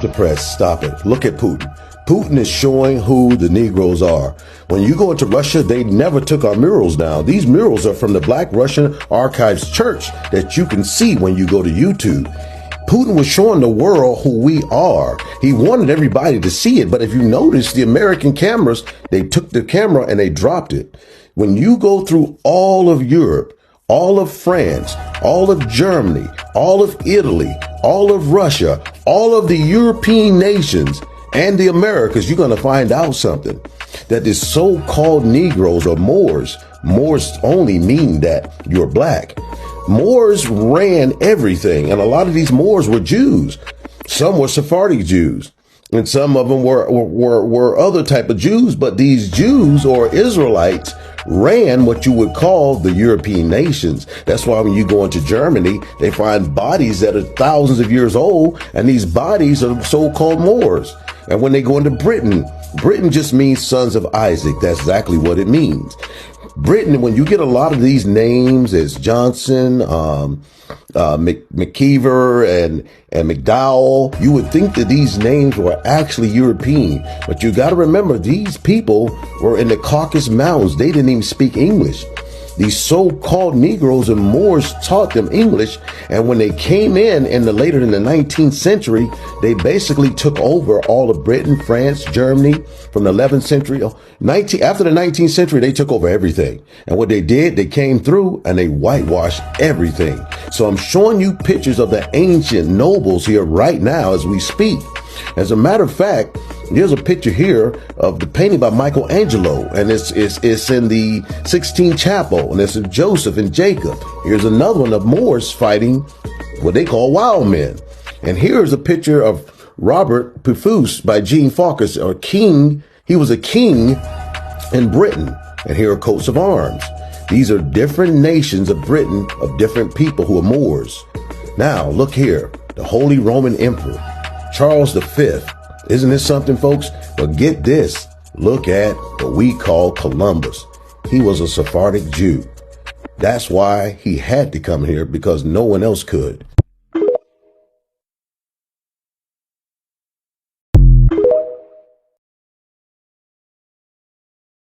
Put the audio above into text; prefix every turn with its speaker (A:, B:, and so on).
A: The press, stop it. Look at Putin. Putin is showing who the Negroes are. When you go into Russia, they never took our murals down. These murals are from the Black Russian Archives Church that you can see when you go to YouTube. Putin was showing the world who we are. He wanted everybody to see it. But if you notice, the American cameras, they took the camera and they dropped it. When you go through all of Europe, all of France, all of Germany, all of Italy, all of Russia, all of the European nations and the Americas, you're going to find out something, that this so-called Negroes or Moors only mean that you're black. Moors ran everything. And a lot of these Moors were Jews. Some were Sephardic Jews. And some of them were other type of Jews. But these Jews or Israelites ran what you would call the European nations. That's why when you go into Germany, they find bodies that are thousands of years old. And these bodies are so-called Moors. And when they go into Britain, Britain just means sons of Isaac. That's exactly what it means. Britain, when you get a lot of these names as Johnson, McKeever and McDowell, you would think that these names were actually European. But you got to remember, these people were in the Caucasus Mountains. They didn't even speak English. These so-called Negroes and Moors taught them English. And when they came later in the 19th century, they basically took over all of Britain, France, Germany from the 11th century. After the 19th century, they took over everything. And what they did, they came through and they whitewashed everything. So I'm showing you pictures of the ancient nobles here right now as we speak. As a matter of fact, here's a picture here of the painting by Michelangelo, and it's in the Sistine Chapel, and it's of Joseph and Jacob. Here's another one of Moors fighting what they call wild men. And here's a picture of Robert Pufus by Jean Farkas, or king. He was a king in Britain. And here are coats of arms. These are different nations of Britain, of different people who are Moors. Now, look here, the Holy Roman Emperor, Charles V. Isn't this something, folks? But get this. Look at what we call Columbus. He was a Sephardic Jew. That's why he had to come here, because no one else could.